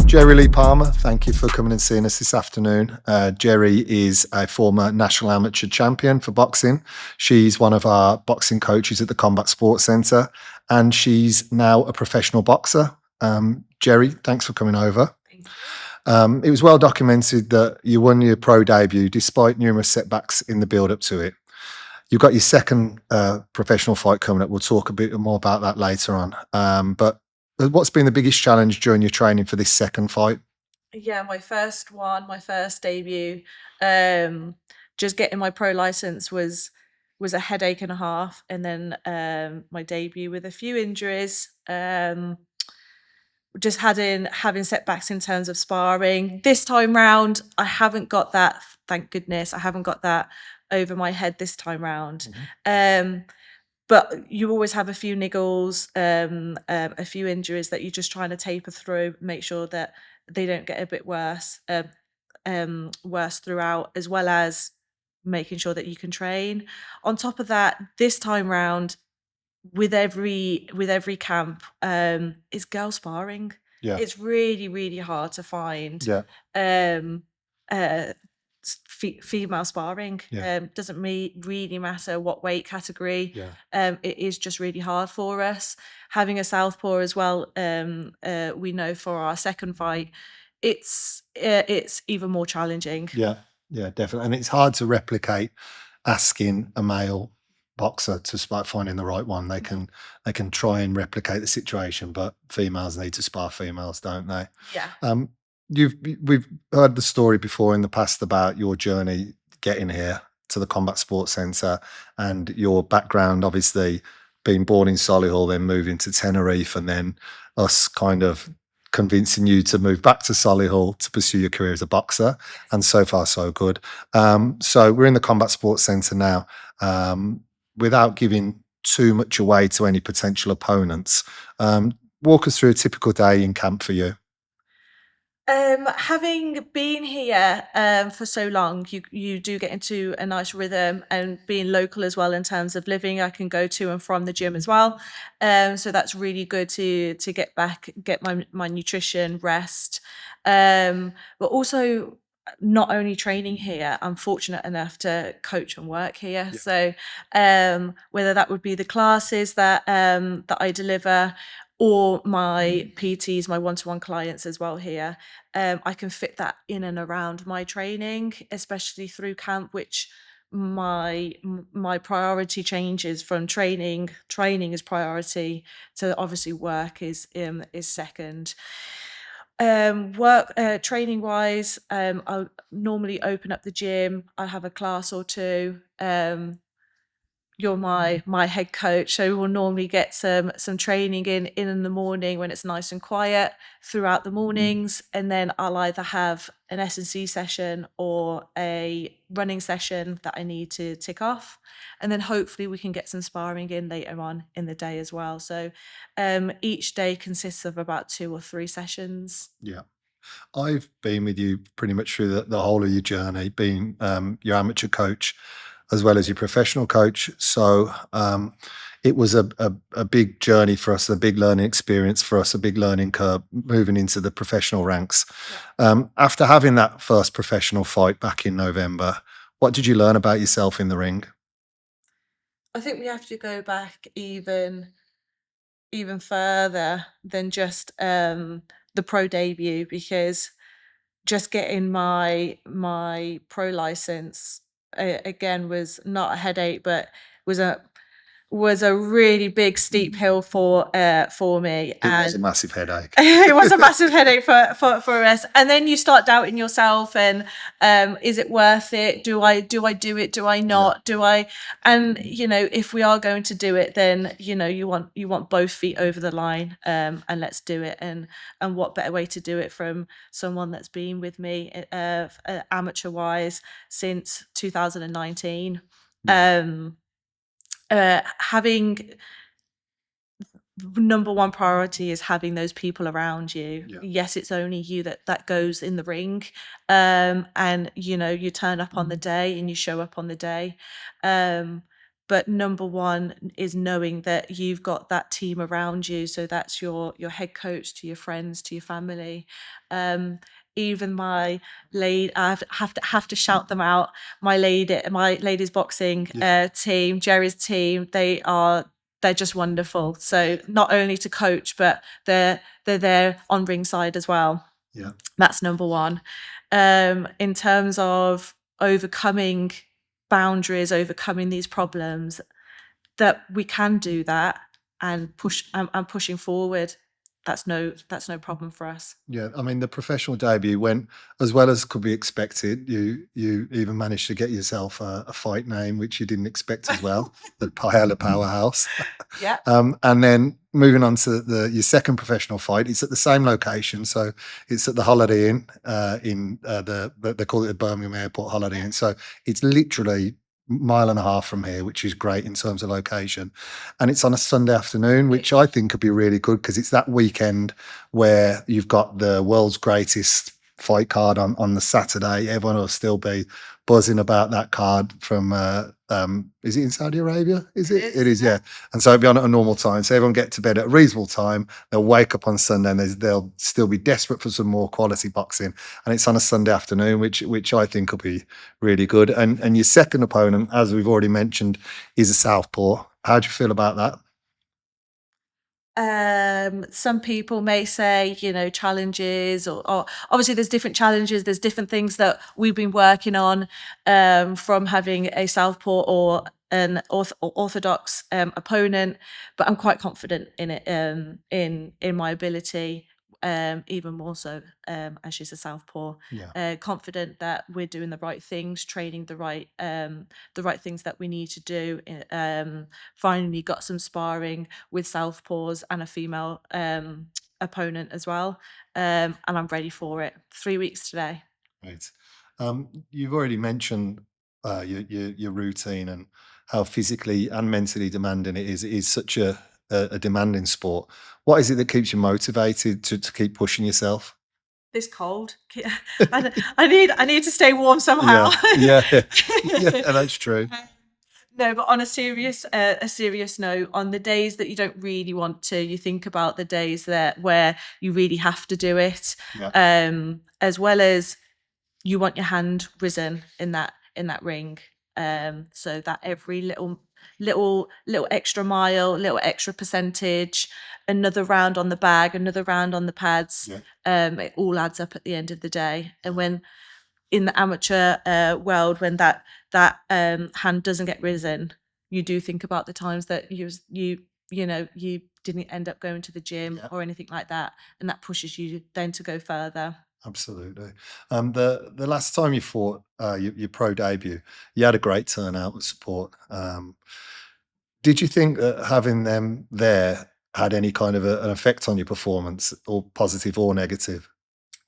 Jerry Lee Palmer, thank you for coming and seeing us this afternoon. Jerry is a former national amateur champion for boxing. She's one of our boxing coaches at the Combat Sports Centre, and she's now a professional boxer. Jerry, thanks for coming over. Thank you. It was well documented that you won your pro debut despite numerous setbacks in the build-up to it. You've got your second professional fight coming up. We'll talk a bit more about that later on. But what's been the biggest challenge during your training for this second fight? Yeah, my first debut. Just getting my pro license was a headache and a half, and then my debut with a few injuries. Just having setbacks in terms of sparring. This time round, I haven't got that. Thank goodness, I haven't got that over my head this time round. But you always have a few niggles, a few injuries that you're just trying to taper through, make sure that they don't get a bit worse throughout, as well as making sure that you can train. On top of that, this time round, with every camp, is girl sparring. Yeah. It's really, really hard to find. Yeah. Uh, female sparring. Yeah. Doesn't really matter what weight category. Yeah. It is just really hard for us. Having a southpaw as well, we know for our second fight, it's even more challenging. Yeah, yeah, definitely. And it's hard to replicate asking a male boxer to start finding the right one. They can try and replicate the situation, but females need to spar females, don't they? Yeah. We've heard the story before in the past about your journey getting here to the Combat Sports Centre and your background, obviously being born in Solihull, then moving to Tenerife, and then us kind of convincing you to move back to Solihull to pursue your career as a boxer. And so far, so good. So we're in the Combat Sports Centre now. Without giving too much away to any potential opponents, walk us through a typical day in camp for you. Having been here for so long, you do get into a nice rhythm, and being local as well in terms of living, I can go to and from the gym as well. So that's really good to get back, get my nutrition, rest. But also, not only training here, I'm fortunate enough to coach and work here. Yeah. So whether that would be the classes that I deliver, or my PTs, my one-to-one clients as well here, I can fit that in and around my training, especially through camp, which my priority changes from training is priority to obviously work is second. Training wise, I'll normally open up the gym. I'll have a class or two. You're my head coach, so we'll normally get some training in the morning when it's nice and quiet throughout the mornings, and then I'll either have an S&C session or a running session that I need to tick off, and then hopefully we can get some sparring in later on in the day as well. So each day consists of about 2 or 3 sessions. Yeah. I've been with you pretty much through the whole of your journey, being your amateur coach as well as your professional coach. So it was a big journey for us, a big learning experience for us, a big learning curve moving into the professional ranks. Yeah. After having that first professional fight back in November, what did you learn about yourself in the ring? I think we have to go back even further than just the pro debut, because just getting my pro license again was not a headache, but was a really big steep hill for me. It was a massive headache. It was a massive headache for us. And then you start doubting yourself, and is it worth it? Do I do it? Do I not? Yeah. Do I? And if we are going to do it, then you want both feet over the line, and let's do it. And what better way to do it from someone that's been with me amateur wise since 2019. Having number one priority is having those people around you. Yeah. Yes, it's only you that goes in the ring, and you turn up on the day and you show up on the day, but number one is knowing that you've got that team around you. So that's your head coach, to your friends, to your family. Um, Even my lady, I have to shout them out. My ladies boxing team, Jerry's team, they're just wonderful. So not only to coach, but they're there on ringside as well. Yeah. That's number one. In terms of overcoming boundaries, overcoming these problems, that we can do that and pushing forward. That's no problem for us. Yeah, I mean the professional debut went as well as could be expected. You even managed to get yourself a fight name, which you didn't expect as well, the Paella Powerhouse. Yeah. And then moving on to your second professional fight, it's at the same location, so it's at the Holiday Inn in they call it the Birmingham Airport Holiday Inn. So it's literally mile and a half from here, which is great in terms of location. And it's on a Sunday afternoon, which I think could be really good because it's that weekend where you've got the world's greatest fight card on the Saturday. Everyone will still be buzzing about that card from is it in Saudi Arabia? Is it? It is, yeah. And so it'll be on at a normal time. So everyone get to bed at a reasonable time. They'll wake up on Sunday and they'll still be desperate for some more quality boxing. And it's on a Sunday afternoon, which I think will be really good. And your second opponent, as we've already mentioned, is a southpaw. How do you feel about that? Some people may say, challenges, or obviously there's different challenges. There's different things that we've been working on, from having a southpaw or an orthodox opponent. But I'm quite confident in it, in my ability, even more so as she's a southpaw. Yeah. Confident that we're doing the right things, training the right things that we need to do. Finally got some sparring with southpaws and a female opponent as well, and I'm ready for it. 3 weeks today. Right. You've already mentioned your routine and how physically and mentally demanding it is. It is such a demanding sport. What is it that keeps you motivated to keep pushing yourself? This cold. I need to stay warm somehow. Yeah, yeah, yeah, that's true. No, but on a serious note, on the days that you don't really want to, you think about the days where you really have to do it, Yeah, as well as you want your hand risen in that ring, so that every little extra mile, little extra percentage, another round on the bag, another round on the pads, yeah, it all adds up at the end of the day. And when in the amateur world, when that hand doesn't get risen, you do think about the times that you didn't end up going to the gym yeah. or anything like that, and that pushes you then to go further. Absolutely. The last time you fought your pro debut, you had a great turnout of support. Did you think that having them there had any kind of an effect on your performance, or positive or negative?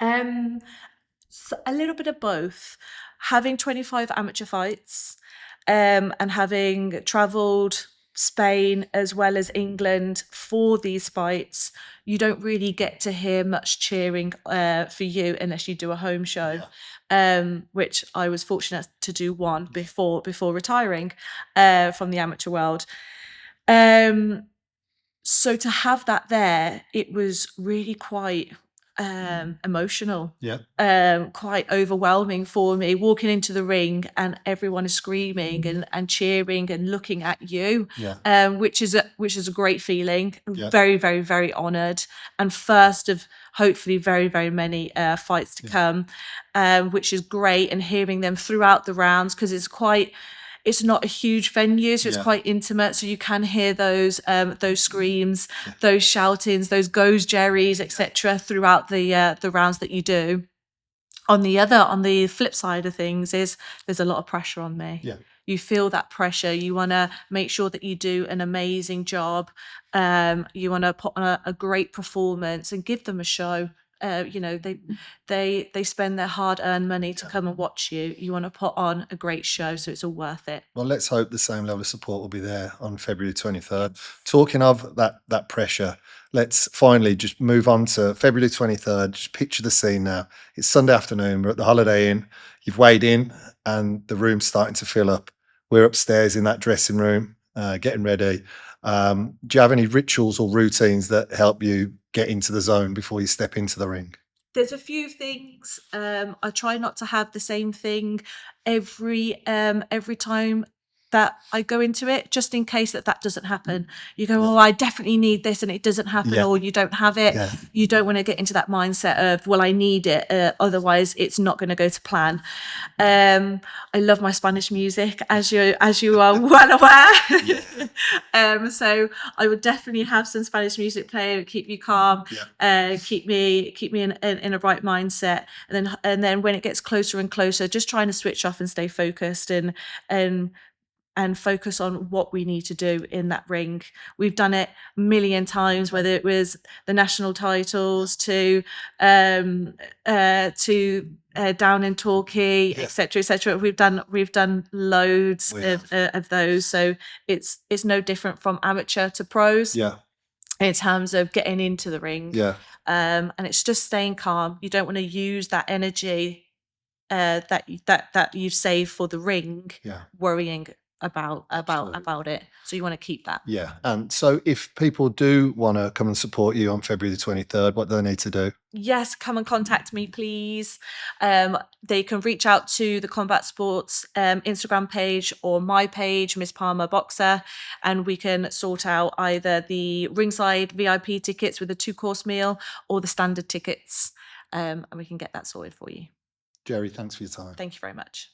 Um, a little bit of both. Having 25 amateur fights, and having travelled Spain as well as England for these fights, you don't really get to hear much cheering for you unless you do a home show, which I was fortunate to do one before retiring from the amateur world. Um, so to have that there, it was really quite emotional, Yeah, quite overwhelming for me, walking into the ring and everyone is screaming and cheering and looking at you, yeah, which is a great feeling. I'm yeah, very, very, very honoured, and first of hopefully very, very many fights to yeah, come, which is great. And hearing them throughout the rounds, because it's not a huge venue, so it's yeah, quite intimate. So you can hear those screams, yeah, those shoutings, those goes Jerry's, etc. throughout the rounds that you do. On the flip side of things is there's a lot of pressure on me. yeah. You feel that pressure. You want to make sure that you do an amazing job. You want to put on a great performance and give them a show. They spend their hard-earned money to come and watch you. You want to put on a great show, so it's all worth it. Well, let's hope the same level of support will be there on February 23rd. Talking of that pressure, let's finally just move on to February 23rd. Just picture the scene now. It's Sunday afternoon. We're at the Holiday Inn. You've weighed in, and the room's starting to fill up. we're upstairs in that dressing room, getting ready. Do you have any rituals or routines that help you get into the zone before you step into the ring? There's a few things. I try not to have the same thing every time that I go into it, just in case that doesn't happen. You go, oh, I definitely need this, and it doesn't happen, Yeah. or you don't have it. Yeah. You don't want to get into that mindset of, well, I need it, otherwise it's not going to go to plan. I love my Spanish music, as you are well aware. So I would definitely have some Spanish music playing, keep you calm, keep me in a right mindset. And then when it gets closer and closer, just trying to switch off and stay focused and focus on what we need to do in that ring. We've done it a million times, whether it was the national titles to down in Torquay, etc., etc. We've done loads of those. So it's no different from amateur to pros. Yeah. In terms of getting into the ring. Yeah. And it's just staying calm. You don't want to use that energy that you've saved for the ring, worrying about it. So you want to keep that. Yeah. And so if people do want to come and support you on February the 23rd, what do they need to do? Yes, come and contact me, please. They can reach out to the Combat Sports Instagram page or my page, Miss Palmer Boxer, and we can sort out either the ringside VIP tickets with a 2-course meal or the standard tickets, and we can get that sorted for you. Jerry, thanks for your time. Thank you very much.